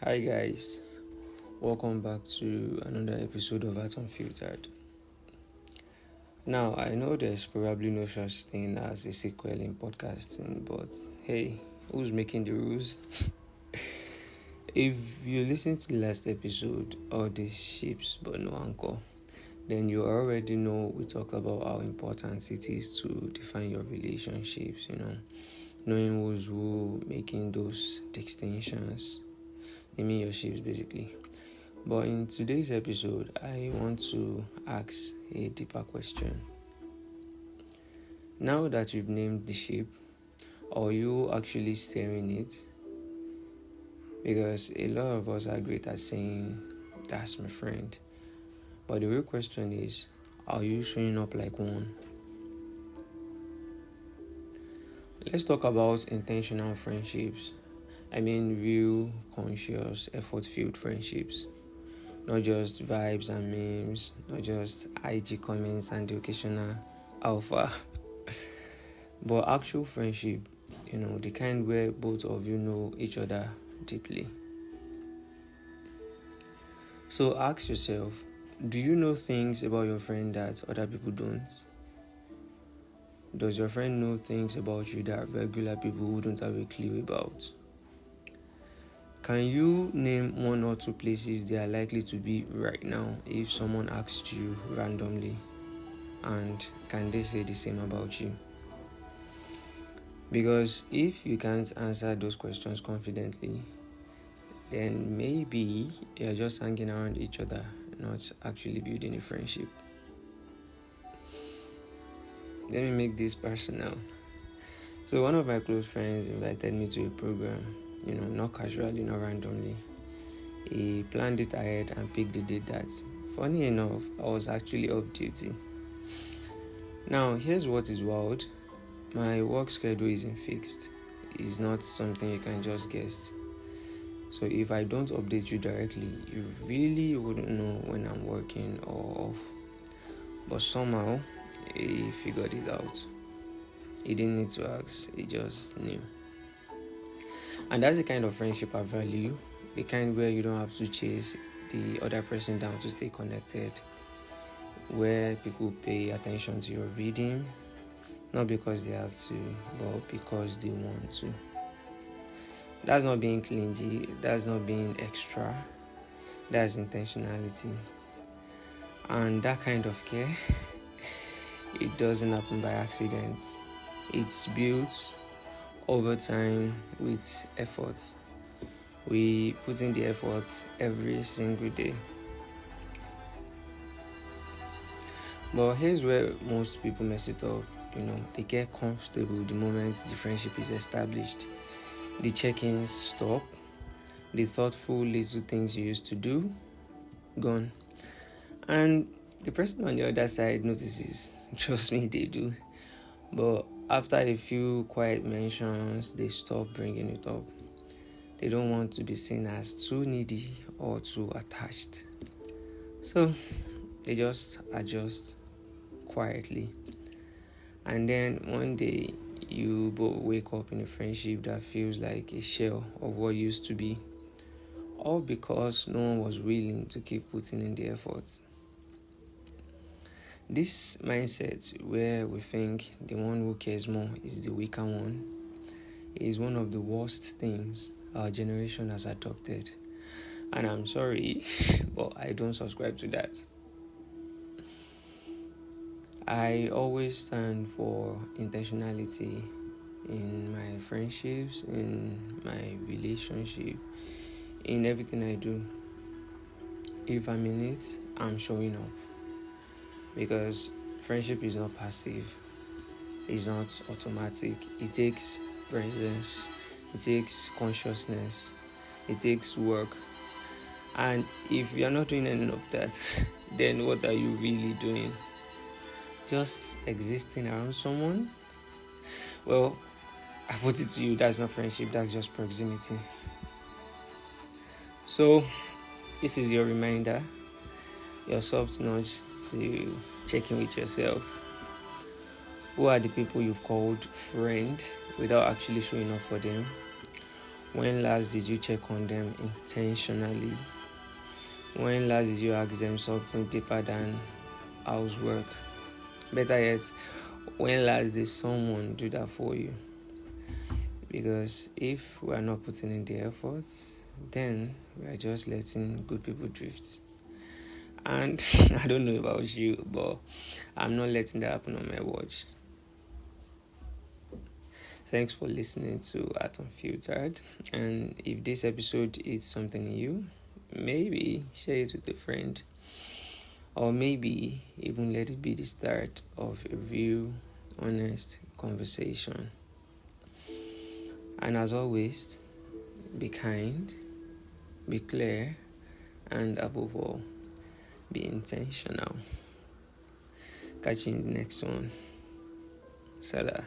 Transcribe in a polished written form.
Hi guys, welcome back to another episode of Unfiltered. Now, I know there's probably no such thing as a sequel in podcasting, but hey, who's making the rules? If you listen to the last episode, all these ships but no anchor, then you already know we talked about how important it is to define your relationships, knowing who's who, making those distinctions, naming your ships basically. But in today's episode, I want to ask a deeper question. Now that you've named the ship, are you actually steering it? Because a lot of us are great at saying, "That's my friend." But the real question is, are you showing up like one? Let's talk about intentional friendships. I mean real, conscious, effort-filled friendships. Not just vibes and memes, not just IG comments and the occasional alpha, but actual friendship, the kind where both of you know each other deeply. So ask yourself, do you know things about your friend that other people don't? Does your friend know things about you that regular people wouldn't have a clue about? Can you name one or two places they are likely to be right now if someone asked you randomly? And can they say the same about you? Because if you can't answer those questions confidently, then maybe you're just hanging around each other, not actually building a friendship. Let me make this personal. So one of my close friends invited me to a program, not casually, not randomly. He planned it ahead and picked the date that, funny enough, I was actually off duty. Now, here's what is wild. My work schedule isn't fixed. It's not something you can just guess. So if I don't update you directly, you really wouldn't know when I'm working or off. But somehow, he figured it out. He didn't need to ask, he just knew. And that's the kind of friendship I value, the kind where you don't have to chase the other person down to stay connected, where people pay attention to your reading, not because they have to, but because they want to. That's not being clingy, that's not being extra, that's intentionality. And that kind of care, it doesn't happen by accident. It's built over time with efforts. We put in the efforts every single day. But here's where most people mess it up. They get comfortable the moment the friendship is established. The check-ins stop. The thoughtful little things you used to do, gone. And the person on the other side notices. Trust me, they do. But after a few quiet mentions, they stop bringing it up. They don't want to be seen as too needy or too attached. So they just adjust quietly. And then one day, you both wake up in a friendship that feels like a shell of what used to be. All because no one was willing to keep putting in the efforts. This mindset where we think the one who cares more is the weaker one is one of the worst things our generation has adopted. And I'm sorry, but I don't subscribe to that. I always stand for intentionality in my friendships, in my relationship, in everything I do. If I'm in it, I'm showing up. Because friendship is not passive, it's not automatic. It takes presence, it takes consciousness, it takes work. And if you're not doing any of that, then what are you really doing? Just existing around someone? Well, I put it to you, that's not friendship, that's just proximity. So, this is your reminder, your soft nudge to check in with yourself. Who are the people you've called friend without actually showing up for them? When last did you check on them intentionally? When last did you ask them something deeper than housework? Better yet, when last did someone do that for you? Because if we are not putting in the efforts, then we are just letting good people drift. And I don't know about you, but I'm not letting that happen on my watch. Thanks for listening to Unfiltered. And if this episode is something new, maybe share it with a friend. Or maybe even let it be the start of a real, honest conversation. And as always, be kind, be clear, and above all, be intentional. Catch you in the next one. Salah.